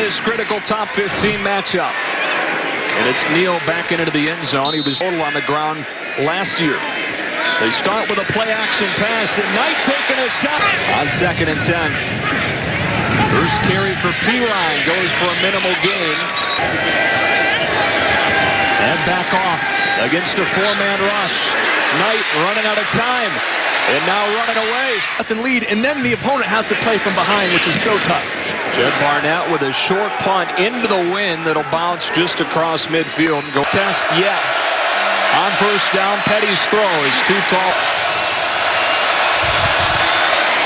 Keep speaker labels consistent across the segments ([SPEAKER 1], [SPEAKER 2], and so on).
[SPEAKER 1] this critical top 15 matchup. And it's Neal back into the end zone. He was total on the ground last year. They start with a play-action pass, and Knight taking a shot on 2nd and 10. First carry for Pirine goes for a minimal gain. And back off against a 4-man rush. Knight running out of time, and now running away.
[SPEAKER 2] Nothing lead, and then the opponent has to play from behind, which is so tough.
[SPEAKER 1] Jed Barnett with a short punt into the wind that'll bounce just across midfield and go test yet. On first down, Petty's throw is too tall.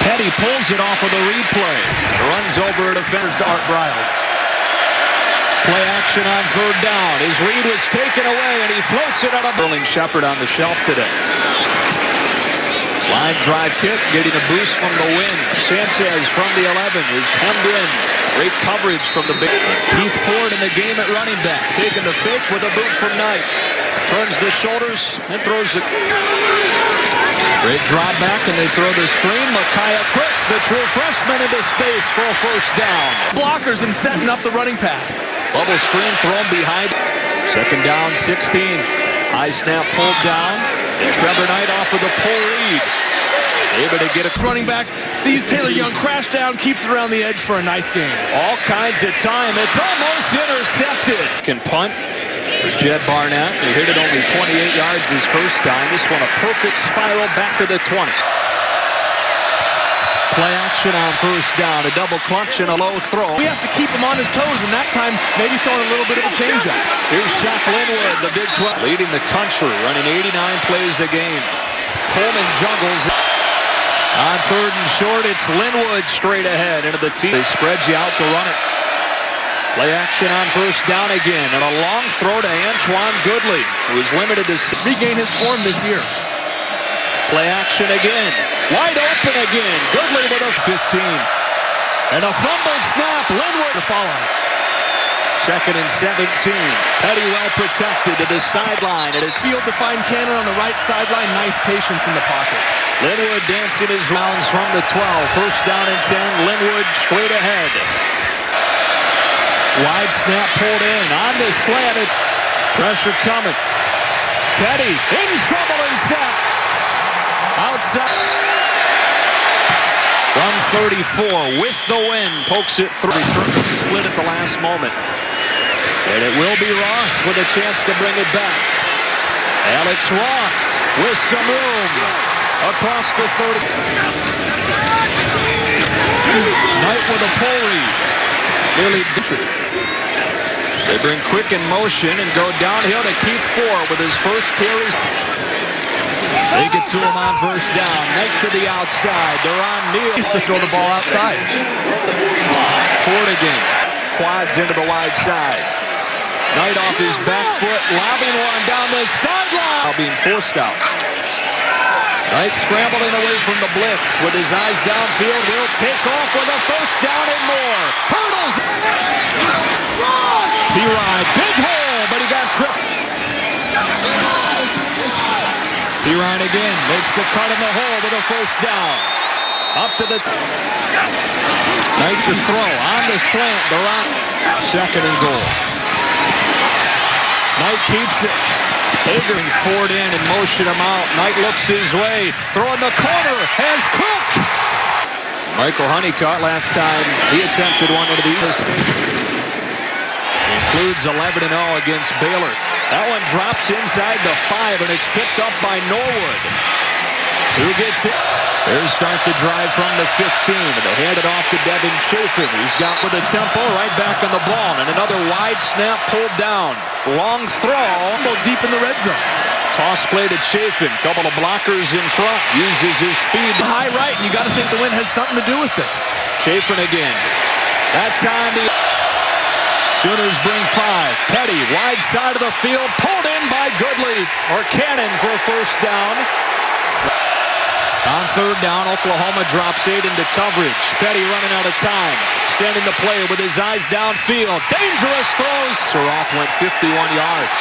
[SPEAKER 1] Petty pulls it off of the replay. Runs over a defender
[SPEAKER 2] to Art Briles.
[SPEAKER 1] Play action on 3rd down. His read was taken away, and he floats it out of Sterling Shepard on the shelf today. Line drive kick, getting a boost from the wind. Sanchez from the 11 is hemmed in. Great coverage from the big. Keith Ford in the game at running back, taking the fake with a boot from Knight. Turns the shoulders and throws it. Straight drop back, and they throw the screen. Micaiah Quick, the true freshman, into space for a first down.
[SPEAKER 2] Blockers and setting up the running path.
[SPEAKER 1] Bubble screen thrown behind. 2nd down, 16. High snap pulled down. And Trevor Knight off of the pull read. Able to get a
[SPEAKER 2] running back, sees Taylor Young crash down, keeps it around the edge for a nice gain.
[SPEAKER 1] All kinds of time. It's almost intercepted. Can punt for Jed Barnett. He hit it only 28 yards his first time. This one a perfect spiral back to the 20. Play action on first down. A double clutch and a low throw.
[SPEAKER 2] We have to keep him on his toes, and that time maybe throwing a little bit of a changeup.
[SPEAKER 1] Here's Shaq Linwood, the Big 12, leading the country, running 89 plays a game. Coleman juggles. On 3rd and short, it's Linwood straight ahead into the tee. They spread you out to run it. Play action on first down again, and a long throw to Antoine Goodley, who is limited to
[SPEAKER 2] regain his form this year.
[SPEAKER 1] Play action again. Wide open again. Goodley with a 15. And a fumbled snap. Linwood to fall on it. 2nd and 17. Petty well protected to the sideline. And it's
[SPEAKER 2] field to find Cannon on the right sideline. Nice patience in the pocket.
[SPEAKER 1] Linwood dancing his rounds from the 12. First down and 10. Linwood straight ahead. Wide snap pulled in. On the slant. It's pressure coming. Petty in trouble and sack. Outside. From 34 with the win. Pokes it through. Return to split at the last moment. And it will be Ross with a chance to bring it back. Alex Ross with some room across the 30. Knight with a pull read. Nearly entry. They bring Quick in motion and go downhill to Keith Ford with his first carry. They get to him on first down. Knight to the outside. Deron Neal
[SPEAKER 2] used to throw the ball outside.
[SPEAKER 1] Ford again. Quads into the wide side. Knight off his back foot, lobbing one down the sideline. Now being forced out. Knight scrambling away from the blitz with his eyes downfield. Will take off with a first down and more. Hurdles. Pirine, big hole, but he got tripped. Pirine again makes the cut in the hole with a first down. Up to the Knight to throw on the slant. Durant. 2nd and goal. Knight keeps it. Hager and Ford in and motion him out. Knight looks his way. Throw in the corner. Has Cook. Michael Honeycutt last time he attempted one into the East. Includes 11-0 against Baylor. That one drops inside the 5, and it's picked up by Norwood. Who gets it? There's start the drive from the 15, and they hand it off to Devin Chafin, who's got with the tempo right back on the ball, and another wide snap pulled down. Long throw.
[SPEAKER 2] Deep in the red zone.
[SPEAKER 1] Toss play to Chafin. Couple of blockers in front. Uses his speed.
[SPEAKER 2] High right, and you got to think the wind has something to do with it.
[SPEAKER 1] Chafin again. That time the Sooners bring 5. Petty, wide side of the field, pulled in by Goodley, or Cannon for a first down. On 3rd down, Oklahoma drops 8 into coverage. Petty running out of time. Extending the play with his eyes downfield. Dangerous throws. Soroth went 51 yards.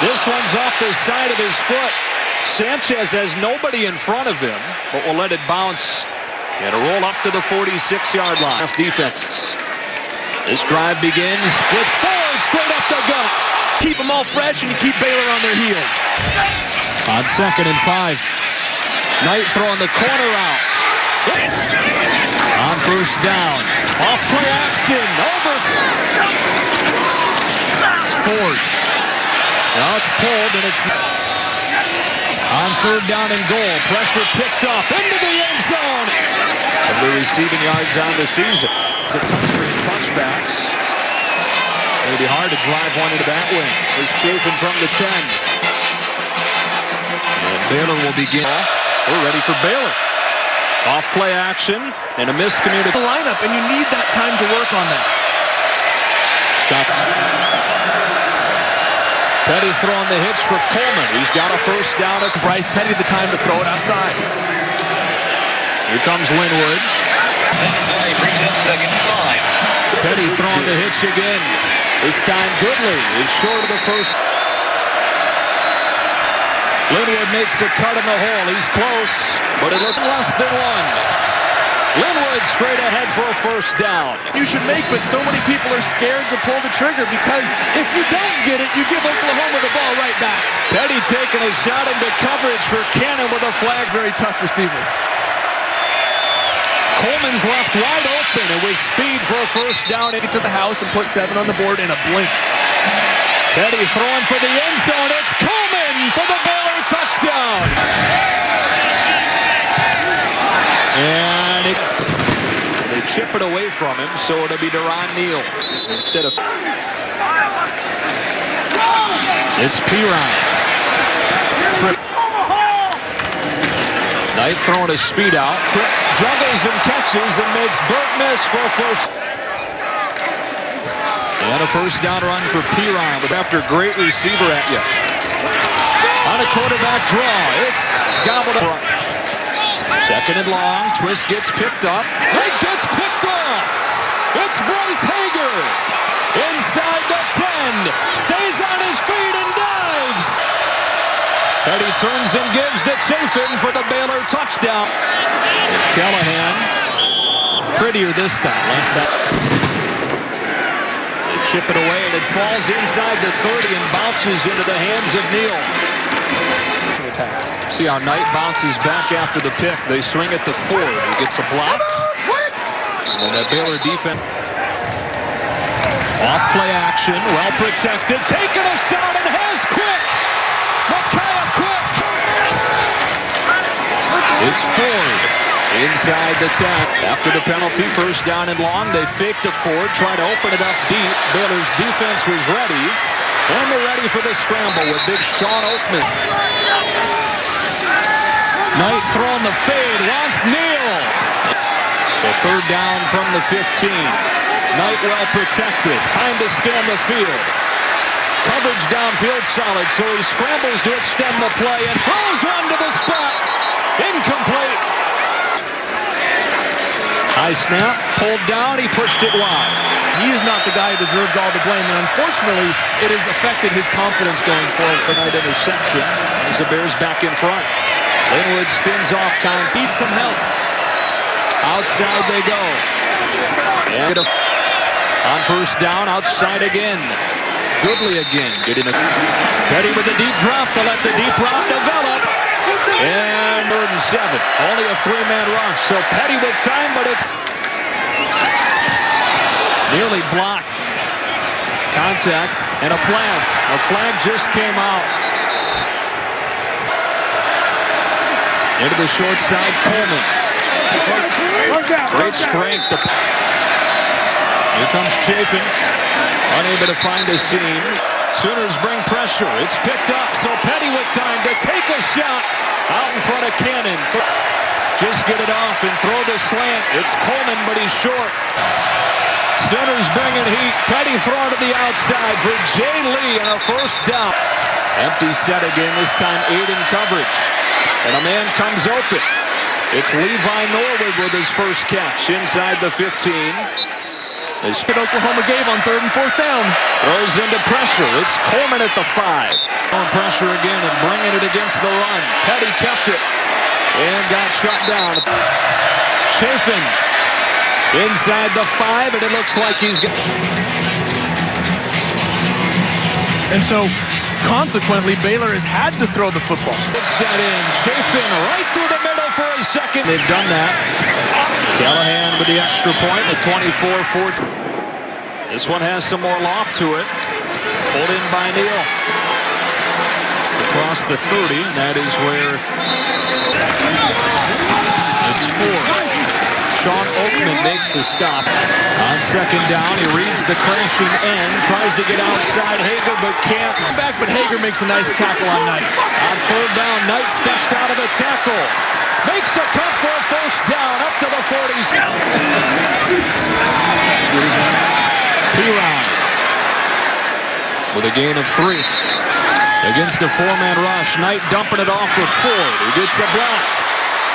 [SPEAKER 1] This one's off the side of his foot. Sanchez has nobody in front of him, but will let it bounce and a roll up to the 46-yard line. That's defenses. This drive begins with Ford straight up the gut.
[SPEAKER 2] Keep them all fresh and you keep Baylor on their heels.
[SPEAKER 1] On 2nd and 5. Knight throwing the corner out. On 1st down. Off play action. Over. It's Ford. Now it's pulled and it's on 3rd down and goal. Pressure picked up into the end zone. Of the receiving yards on the season. It's a country in touchbacks. It'll be hard to drive one into that wing. There's Chafin from the 10. And Baylor will begin. We're ready for Baylor. Off play action and a miscommunication.
[SPEAKER 2] The lineup, and you need that time to work on that.
[SPEAKER 1] Shot. Petty throwing the hitch for Coleman. He's got a 1st down.
[SPEAKER 2] Bryce Petty the time to throw it outside.
[SPEAKER 1] Here comes Linwood.
[SPEAKER 3] Play brings up 2nd and 5.
[SPEAKER 1] Petty throwing the hitch again. This time Goodley is short of the 1st. Linwood makes a cut in the hole. He's close, but it looked less than 1. Linwood straight ahead for a 1st down.
[SPEAKER 2] You should make, but so many people are scared to pull the trigger because if you don't get it, you give Oklahoma the ball right back.
[SPEAKER 1] Petty taking a shot into coverage for Cannon with a flag.
[SPEAKER 2] Very tough receiver.
[SPEAKER 1] Coleman's left wide open. It was speed for a 1st down.
[SPEAKER 2] Get to the house and put 7 on the board in a blink.
[SPEAKER 1] Petty throwing for the end zone. It's Coleman for the Baylor touchdown. And they chip it away from him, so it'll be Deron Neal instead of. It's Pirine. Trip. Knight throwing his speed out. Quick juggles and catches and makes Burt miss for a 1st. And a 1st down run for Pirine, but after great receiver at you. On a quarterback draw, it's gobbled up. 2nd and long, twist gets picked up. It gets picked off. It's Bryce Hager. Inside the 10. Stays on his feet and dives. Petty turns and gives to Chafin for the Baylor touchdown. And Callahan, prettier this time. Last time. They chip it away and it falls inside the 30 and bounces into the hands of Neal.
[SPEAKER 2] Attacks.
[SPEAKER 1] See how Knight bounces back after the pick. They swing it to Ford. He gets a block. And that Baylor defense. Off play action. Well protected. Taking a shot and has Quick. Micaiah Quick. It's Ford. Inside the 10. After the penalty, 1st down and long. They fake to Ford. Try to open it up deep. Baylor's defense was ready. And they're ready for the scramble with big Sean Oakman. Knight throwing the fade. Wants Neal. So 3rd down from the 15. Knight well protected. Time to scan the field. Coverage downfield solid. So he scrambles to extend the play and throws one to the spot. Incomplete. High snap. Pulled down. He pushed it wide.
[SPEAKER 2] He is not the guy who deserves all the blame, and unfortunately, it has affected his confidence going forward.
[SPEAKER 1] Tonight interception as the Bears back in front. Linwood spins off contact.
[SPEAKER 2] Needs some help.
[SPEAKER 1] Outside they go. And on 1st down, outside again. Goodley again. Getting a Petty with a deep drop to let the deep route develop. And 3rd and 7. Only a 3-man rush. So Petty with time, but it's nearly blocked. Contact and a flag. A flag just came out. Into the short side, Coleman. Great strength. Here comes Chafin. Unable to find a seam. Sooners bring pressure. It's picked up, so Petty with time to take a shot out in front of Cannon. Just get it off and throw the slant. It's Coleman, but he's short. Sooners bringing heat. Petty throwing to the outside for Jay Lee and a 1st down. Empty set again, this time 8 in coverage. And a man comes open. It's Levi Norwood with his 1st catch inside the 15.
[SPEAKER 2] That's what Oklahoma gave on 3rd and 4th down.
[SPEAKER 1] Throws into pressure. It's Coleman at the 5. On pressure again and bringing it against the run. Petty kept it and got shut down. Chafin Inside the 5, and it looks like he's got...
[SPEAKER 2] And so, consequently, Baylor has had to throw the football.
[SPEAKER 1] Set in, Chafin right through the middle for a second. They've done that. Callahan with the extra point at 24-14. This one has some more loft to it. Pulled in by Neal. Across the 30, and that is where it's 4. Sean Oakman makes a stop. On second down, he reads the crashing end, tries to get outside Hager, but can't.
[SPEAKER 2] Back, but Hager makes a nice tackle on Knight.
[SPEAKER 1] On third down, Knight steps out of a tackle. Makes a cut for a first down up to the 40s. P-Round with a gain of 3. Against a 4-man rush, Knight dumping it off for Ford, who gets a block.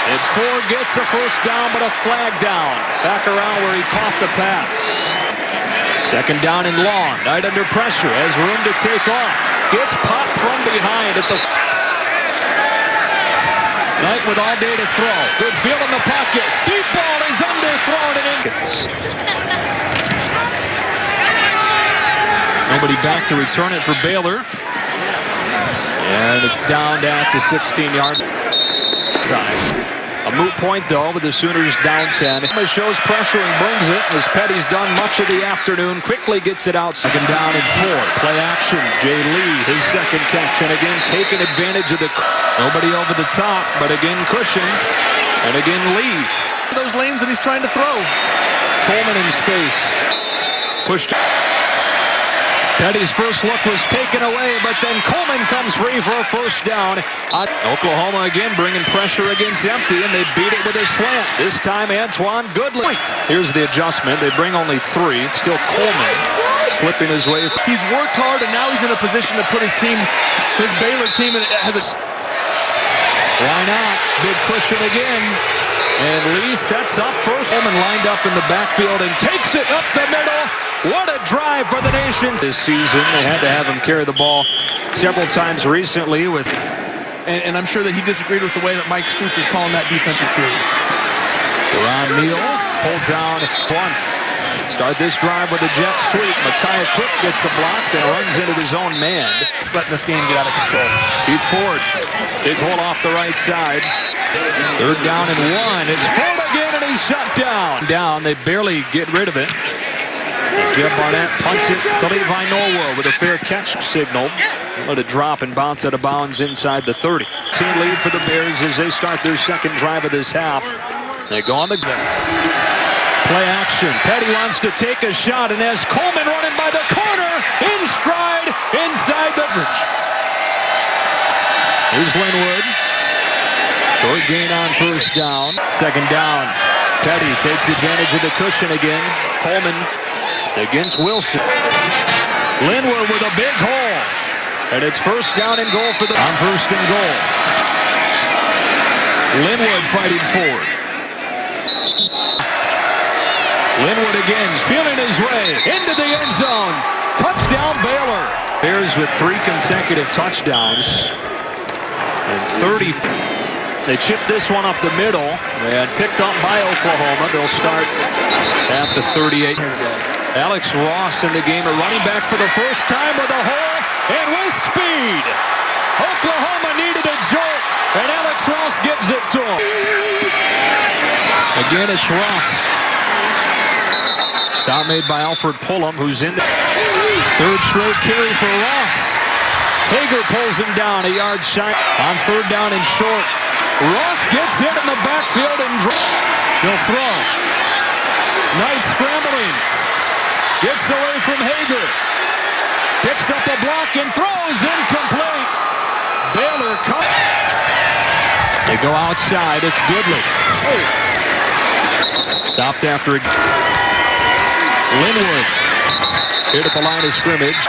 [SPEAKER 1] And Ford gets a first down, but a flag down. Back around where he caught the pass. Second down and long. Knight under pressure, has room to take off. Gets popped from behind at the... Knight with all day to throw. Good field in the pocket. Deep ball is underthrown and in. Nobody back to return it for Baylor. And it's down at the 16-yard time. A moot point, though, with the Sooners down 10. Shows pressure and brings it, as Petty's done much of the afternoon. Quickly gets it out. Second down and 4. Play action. Jay Lee, his second catch. And again, taking advantage of the... Nobody over the top, but again, Cushion. And again, Lee.
[SPEAKER 2] Those lanes that he's trying to throw.
[SPEAKER 1] Coleman in space. Pushed. Petty's first look was taken away, but then Coleman comes free for a first down. Oklahoma again bringing pressure against empty, and they beat it with a slant. This time, Antoine Goodley. Here's the adjustment. They bring only 3. It's still Coleman slipping his way.
[SPEAKER 2] He's worked hard, and now he's in a position to put his team, his Baylor team, has a...
[SPEAKER 1] Why not? Big cushion again. And Lee sets up first. Coleman lined up in the backfield and takes it up the middle. What a drive for the nation. This season, they had to have him carry the ball several times recently with...
[SPEAKER 2] And I'm sure that he disagreed with the way that Mike Stoops is calling that defensive series.
[SPEAKER 1] Ron Neal pulled down 1. Start this drive with a jet sweep. Micaiah Quick gets a block, then runs into his own man.
[SPEAKER 2] It's letting this game get out of control.
[SPEAKER 1] Pete Ford, big hole off the right side. Third down and 1. It's Ford again, and he's shut down. They barely get rid of it. Jeb Barnett punts it to Levi Norwell with a fair catch signal. Let it drop and bounce out of bounds inside the 30. Team lead for the Bears as they start their second drive of this half. They go on the play action. Petty wants to take a shot and has Coleman running by the corner in stride inside the bridge. Here's Linwood. Short gain on first down. Second down. Petty takes advantage of the cushion again. Coleman against Wilson. Linwood with a big hole. And it's first down and goal for the... On first and goal. Linwood fighting forward. Linwood again, feeling his way into the end zone. Touchdown, Baylor. Bears with 3 consecutive touchdowns. And 30... They chipped this one up the middle and picked up by Oklahoma. They'll start at the 38. Alex Ross in the game, a running back for the first time with a hole and with speed. Oklahoma needed a jolt, and Alex Ross gives it to him. Again, it's Ross. Stop made by Alfred Pullum, who's in the third straight carry for Ross. Hager pulls him down, a yard shy. On third down and short. Ross gets hit in the backfield and they'll throw. Knight scrambling. Gets away from Hager. Picks up a block and throws incomplete. Baylor comes. They go outside. It's Goodley. Stopped after it. Linwood. Hit at the line of scrimmage.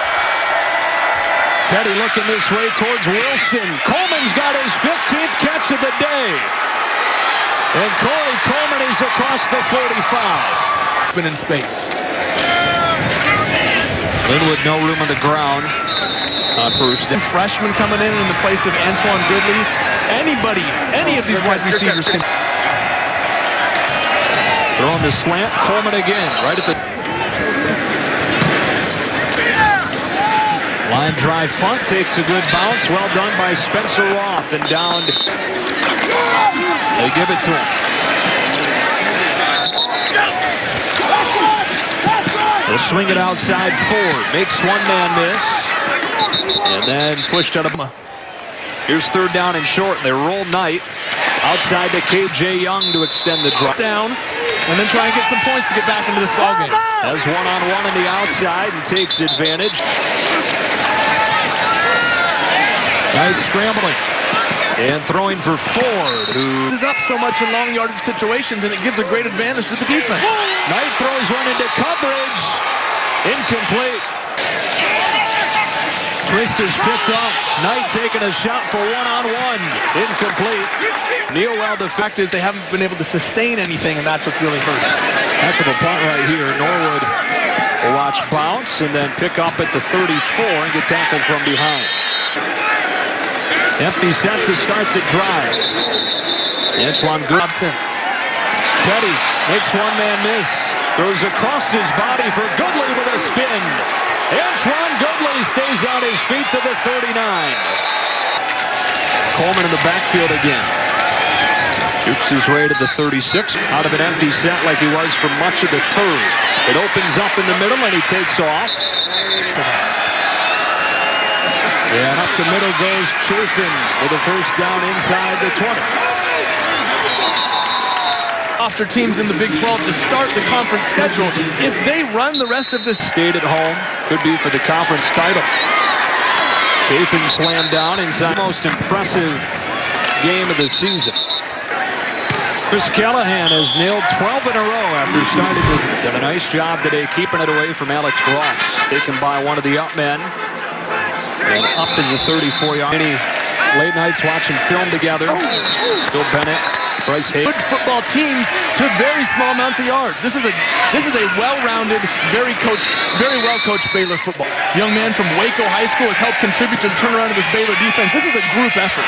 [SPEAKER 1] Petty looking this way towards Wilson. Coleman's got his 15th catch of the day. And Corey Coleman is across the 45.
[SPEAKER 2] Been in space.
[SPEAKER 1] Linwood, no room on the ground on first down.
[SPEAKER 2] Freshman coming in the place of Antoine Goodley. Any of these wide receivers can.
[SPEAKER 1] Throwing the slant. Coleman again. Right at the line drive punt. Takes a good bounce. Well done by Spencer Roth. And down. They give it to him. They'll swing it outside Ford. Makes one man miss. And then pushed out of. Here's third down and short. They roll Knight outside to K.J. Young to extend the drive.
[SPEAKER 2] Down and then try and get some points to get back into this ballgame.
[SPEAKER 1] Has one-on-one on the outside and takes advantage. Knight scrambling. And throwing for Ford, who
[SPEAKER 2] is up so much in long yardage situations, and it gives a great advantage to the defense.
[SPEAKER 1] Knight throws one into coverage. Incomplete. Twist is picked up. Knight taking a shot for one-on-one. Incomplete. Neal, well, the fact is they haven't been able to sustain anything, and that's what's really hurt. Heck of a punt right here. Norwood will watch bounce and then pick up at the 34 and get tackled from behind. Empty set to start the drive. Antoine Goodson. Petty makes one man miss. Throws across his body for Goodley with a spin. Antoine Goodley stays on his feet to the 39. Coleman in the backfield again. Shoots his way to the 36. Out of an empty set like he was for much of the third. It opens up in the middle and he takes off. And up the middle goes Chafin with a first down inside the 20.
[SPEAKER 2] After teams in the Big 12 to start the conference schedule, if they run the rest of this
[SPEAKER 1] Stayed at home, could be for the conference title. Chafin slammed down inside. Most impressive game of the season. Chris Callahan has nailed 12 in a row after starting this. Done a nice job today keeping it away from Alex Ross. Taken by one of the up men. And up in the 34-yard. Many late nights watching film together. Phil Bennett, Bryce Hayes.
[SPEAKER 2] good football teams to very small amounts of yards. This is a well-rounded, very well-coached Baylor football. Young man from Waco High School has helped contribute to the turnaround of this Baylor defense. This is a group effort.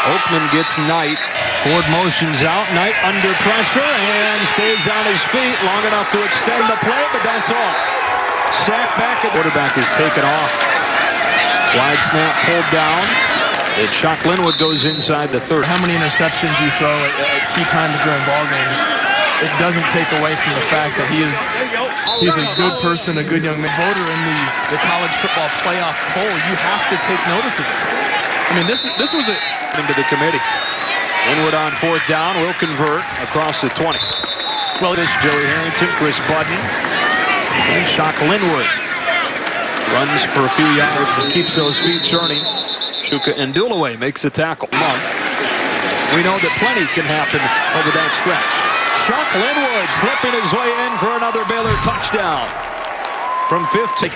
[SPEAKER 1] Oakman gets Knight. Ford motions out. Knight under pressure and stays on his feet long enough to extend the play, but that's all. Sack back. The quarterback is taken off. Wide snap pulled down. And Chuck Linwood goes inside the 30.
[SPEAKER 2] How many interceptions you throw at key times during ball games, it doesn't take away from the fact that he's a good person, a good young man. Voter in the college football playoff poll, you have to take notice of this. I mean, this was a
[SPEAKER 1] into the committee. Linwood on fourth down will convert across the 20. Well, this is Joey Harrington, Chris Budden, and Chuck Linwood. Runs for a few yards and keeps those feet churning. Shuka Ndulaway makes a tackle. We know that plenty can happen over that stretch. Chuck Linwood slipping his way in for another Baylor touchdown. From 50.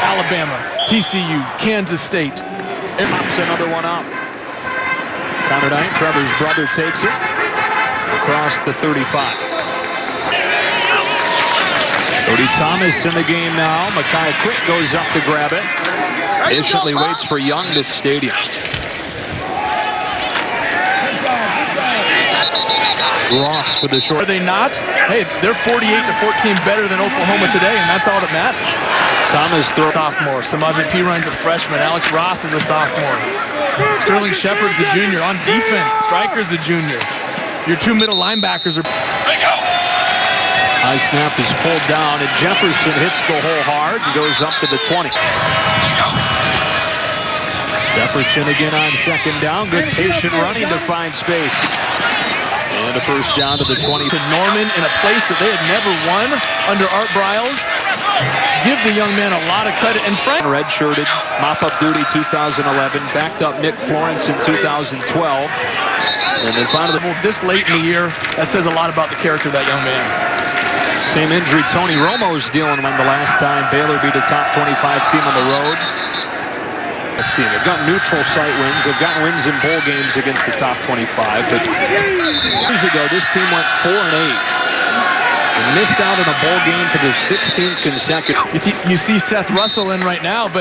[SPEAKER 2] Alabama, TCU, Kansas State.
[SPEAKER 1] And pops another one up. Counter 9, Trevor's brother takes it across the 35. Cody Thomas in the game now. Micaiah Quick goes up to grab it. Patiently waits for Young to stadium. Ross with the short.
[SPEAKER 2] Are they not? Hey, they're 48-14 better than Oklahoma today, and that's all that matters.
[SPEAKER 1] Thomas throws.
[SPEAKER 2] Sophomore. Samaje Perine's a freshman. Alex Ross is a sophomore. Sterling Shepard's a junior. On defense, Stryker's a junior. Your two middle linebackers are.
[SPEAKER 1] High snap is pulled down, and Jefferson hits the hole hard and goes up to the 20. Jefferson again on second down. Good patient running to find space. And a first down to the 20.
[SPEAKER 2] To Norman in a place that they had never won under Art Briles. Give the young man a lot of credit. And Frank
[SPEAKER 1] redshirted, mop-up duty 2011, backed up Nick Florence in 2012. And then finally,
[SPEAKER 2] this late in the year, that says a lot about the character of that young man.
[SPEAKER 1] Same injury Tony Romo's dealing with the last time Baylor beat a top 25 team on the road. They've got neutral site wins. They've gotten wins in bowl games against the top 25. But years ago, this team went 4-8 and missed out on a bowl game for the 16th consecutive.
[SPEAKER 2] You see Seth Russell in right now, but